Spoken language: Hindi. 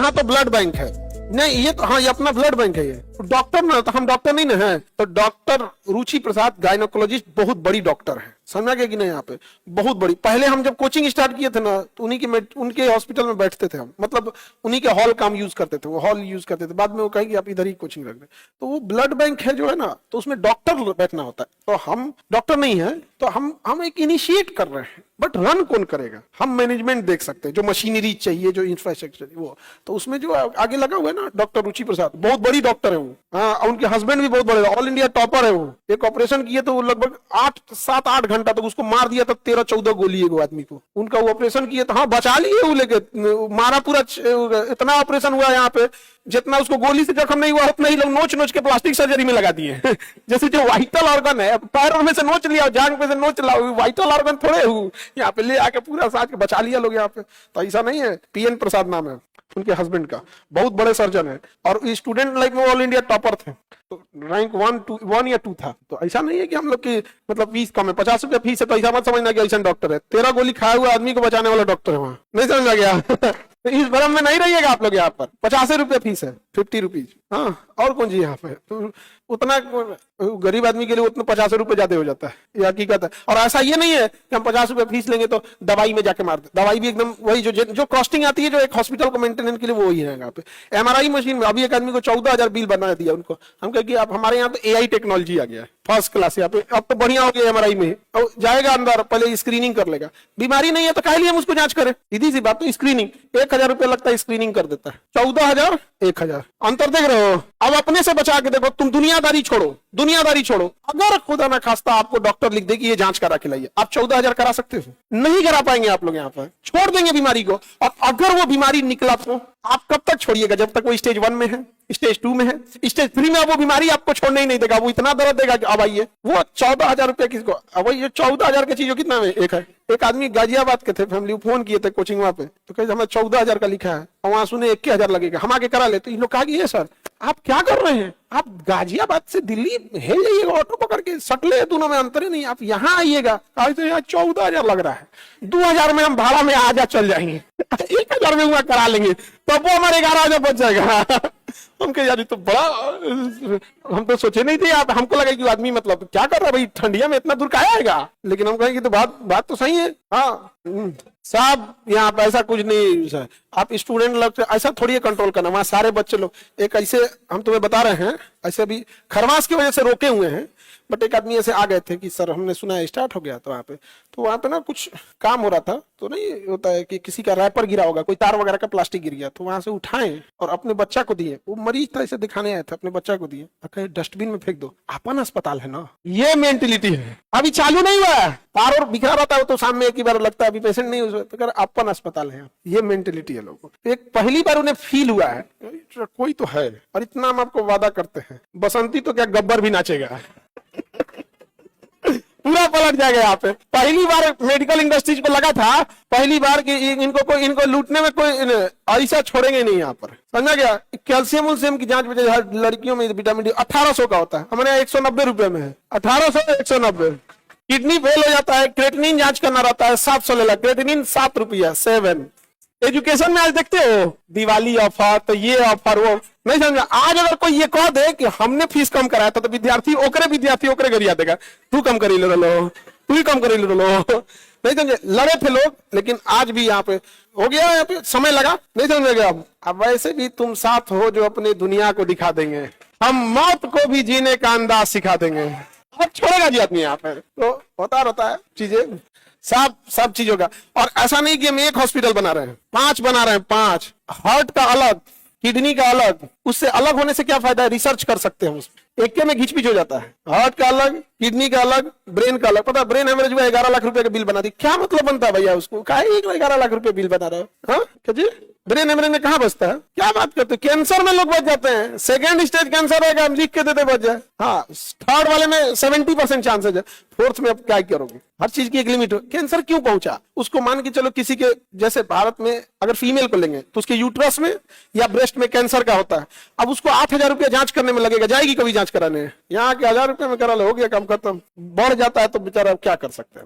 यहाँ तो ब्लड बैंक है नहीं, ये तो हाँ ये अपना ब्लड बैंक है। ये डॉक्टर ना, तो हम डॉक्टर नहीं ना है, तो डॉक्टर रुचि प्रसाद गायनोकोलॉजिस्ट बहुत बड़ी डॉक्टर है, समझा गया कि नहीं। यहाँ पे बहुत बड़ी, पहले हम जब कोचिंग स्टार्ट किए थे ना तो उनके हॉस्पिटल में बैठते थे हम, मतलब उन्हीं के हॉल का हम यूज करते थे, वो हॉल यूज करते थे। बाद में वो कहे कि आप इधर ही कोचिंग रख दें, तो वो ब्लड बैंक है जो है ना, तो उसमें डॉक्टर बैठना होता है। तो हम डॉक्टर नहीं है, तो हम एक इनिशिएट कर रहे हैं, बट रन कौन करेगा? हम मैनेजमेंट देख सकते हैं, जो मशीनरी चाहिए, जो इंफ्रास्ट्रक्चर वो, तो उसमें जो आगे लगा हुआ है ना डॉक्टर रुचि प्रसाद, बहुत बड़ी डॉक्टर है वो। हाँ, उनके हस्बैंड भी बहुत बड़े, ऑल इंडिया टॉपर है वो। एक ऑपरेशन किए तो वो लगभग 7-8 घंटा तक उसको मार दिया था, 13-14 गोली एक आदमी को। उनका वो ऑपरेशन किए तो हाँ बचा लिए वो, लेके मारा पूरा। इतना ऑपरेशन हुआ यहाँ पे, जितना उसको गोली से जख्म नहीं हुआ उतना ही लोग नोच नोच के प्लास्टिक सर्जरी में लगा दिए। जैसे जो वाइटल ऑर्गन है, पैरों में से नोच लिया, जांग में से नोच लिया, वाइटल ऑर्गन थोड़े यहाँ पे ले आके पूरा साथ के बचा लिया लोग यहाँ पे। तो ऐसा नहीं है। पीएन प्रसाद नाम है उनके हस्बैंड का, बहुत बड़े सर्जन है, और स्टूडेंट लाइफ में ऑल इंडिया टॉपर थे, तो रैंक 1 या 2 था। तो ऐसा नहीं है कि हम लोग की मतलब फीस कम है, 50 रुपया फीस है, तो ऐसा मत समझना कि ऐसा डॉक्टर है। 13 गोली खाया हुआ आदमी को बचाने वाला डॉक्टर है वहाँ, नहीं समझा गया। तो इस भरम में नहीं रहिएगा आप लोग। यहाँ पर 50 रुपया फीस है, 50 रुपीज। हाँ, और कौन जी यहाँ पे, तो उतना गरीब आदमी के लिए उतना 50 रुपए ज्यादा हो जाता है, ये हकीकत है। और ऐसा ये नहीं है कि हम 50 रुपए फीस लेंगे तो दवाई में जाके मार दे। दवाई भी एकदम वही जो कॉस्टिंग आती है, जो एक हॉस्पिटल को मेंटेनेंस के लिए, वो वही है यहाँ पे। MRI मशीन में अभी एक आदमी को 14,000 बिल बना दिया उनको। हम कहे कि आप हमारे यहाँ पे AI टेक्नोलॉजी आ गया है, फर्स्ट क्लास। यहाँ पे अब तो बढ़िया हो गया MRI में, और जाएगा अंदर, पहले स्क्रीनिंग कर लेगा। बीमारी नहीं है तो काहे लिए हम उसको जांच करें? सीधी सी बात। तो स्क्रीनिंग 1,000 रुपया लगता है, स्क्रीनिंग कर देता है। 14,000 1,000, अंतर देख रहे हो? अब अपने से बचा के देखो, तुम दुनियादारी छोड़ो, दुनियादारी छोड़ो। अगर खुदा ना खास्ता आपको डॉक्टर लिख दे कि ये जांच करा के लाइए, आप 14,000 करा सकते हो? नहीं करा पाएंगे आप लोग। यहाँ पर छोड़ देंगे बीमारी को, और अगर वो बीमारी निकला तो आप कब तक छोड़िएगा? जब तक वो स्टेज 1 में है, स्टेज 2 में है, स्टेज 3 में अब वो बीमारी आपको छोड़ने ही नहीं देगा। वो इतना दर्द देगा कि अब आइए। वो 14,000 रुपया किसको? अब ये 14,000 की चीज कितना में एक है। एक आदमी गाजियाबाद के थे, फैमिली फोन किए थे कोचिंग वहां पे, तो कहे हमें 14,000 का लिखा है, और वहां सुने 21,000 लगेगा, हम आके करा ले। तो इन लोग कहा कि ये सर आप क्या कर रहे हैं? आप गाजियाबाद से दिल्ली है जाइएगा ऑटो पकड़ के, सटले दोनों में अंतर ही नहीं, आप यहाँ आइएगा। आज तो यहाँ 14,000 लग रहा है, 2,000 में हम भाड़ा में आ जा चल जाएंगे, 1,000 में वहां करा लेंगे, तब वो हमारे 11,000 बच जाएगा। हम कहे यार तो बड़ा, हम तो सोचे नहीं थे। आप हमको लगा कि आदमी मतलब क्या कर रहा है भाई, ठंडिया में इतना दूर कहाँ आएगा? लेकिन हम कहेंगे तो बात तो सही है। हाँ साहब, यहाँ पे ऐसा कुछ नहीं है। आप स्टूडेंट लोग ऐसा थोड़ी कंट्रोल करना, वहां सारे बच्चे लोग एक ऐसे, हम तुम्हें बता रहे हैं, ऐसे अभी खरमास की वजह से रोके हुए हैं, बट एक आदमी ऐसे आ गए थे कि सर हमने सुना है स्टार्ट हो गया। तो वहां पे ना कुछ काम हो रहा था, तो नहीं होता है कि किसी का रैपर गिरा होगा, कोई तार वगैरह का प्लास्टिक गिर गया, तो वहां से उठाए और अपने बच्चा को दिए। वो मरीज था, इसे दिखाने आए थे, अपने बच्चा को दिए, कहे डस्टबिन में फेंक दो, अपन अस्पताल है ना। ये मेंटेलिटी है, अभी चालू नहीं हुआ है, तार और बिखरा रहता है तो सामने एक ही बार लगता है, अभी पेशेंट नहीं हो तो अपन अस्पताल है। ये मेंटेलिटी है लोगों को। एक पहली बार उन्हें फील हुआ है कोई तो है, और इतना हम आपको वादा करते हैं, बसंती तो क्या गब्बर भी नाचेगा। पूरा पलट जाएगा यहाँ पे। पहली बार मेडिकल इंडस्ट्रीज को लगा था, पहली बार कि इनको लूटने में कोई ऐसा छोड़ेंगे नहीं यहाँ पर, समझा गया? कैल्शियम उल्शियम की जांच में हर लड़कियों में विटामिन डी 1800 का होता है, हमारे यहाँ 190 रुपए में है। 1800 190। किडनी फेल हो जाता है, क्रेटिनिन जांच करना रहता है, 700 ले ला, क्रेटिनिन 7 रुपया 7। एजुकेशन में आज देखते हो दिवाली ऑफर, तो ये ऑफर वो नहीं समझा। आज अगर कोई ये कह दे कि हमने फीस कम कराया था, तो विद्यार्थी ओकरे गरिया देगा, तू कम करी लो, तू ही कम करी लो, नहीं समझे? लड़े थे लोग, लेकिन आज भी यहाँ पे हो गया, यहाँ पे समय लगा, नहीं समझेगा। अब वैसे भी तुम साथ हो जो अपने दुनिया को दिखा देंगे, हम मौत को भी जीने का अंदाज सिखा देंगे। अब छोड़ेगा जी आदमी यहाँ पे, तो होता रहता है चीजें, सब चीजों का। और ऐसा नहीं कि हम एक हॉस्पिटल बना रहे हैं, 5 बना रहे हैं, 5। हार्ट का अलग, किडनी का अलग, उससे अलग होने से क्या फायदा है? रिसर्च कर सकते हैं उसमें, एक में घिच पिच हो जाता है। हार्ट का अलग, किडनी का अलग, ब्रेन का अलग। पता है ब्रेन एवरेज हुआ 11 लाख रुपए का बिल बना दी, क्या मतलब बनता है भैया उसको? काहे 11 लाख रुपए बिल बना रहा है? हाँ क्या जी, ब्रेन एवरेज में कहाँ बचता है? क्या बात करते हो? कैंसर में लोग बच जाते हैं, सेकंड स्टेज कैंसर रहेगा, हम लिख के देते बच जाए। हाँ, थर्ड वाले में 70% चांसेज है, फोर्थ में अब क्या करोगे? हर चीज की एक लिमिट हो। कैंसर क्यों पहुंचा? उसको मान के चलो किसी के, जैसे भारत में अगर फीमेल को लेंगे तो उसके यूट्रस में या ब्रेस्ट में कैंसर का होता है, अब उसको 8,000 रुपया जांच करने में लगेगा, जाएगी कभी जांच कराने? यहाँ के 1,000 रुपए में करा लो, हो गया काम खत्म। बढ़ जाता है तो बेचारा क्या कर सकते हैं।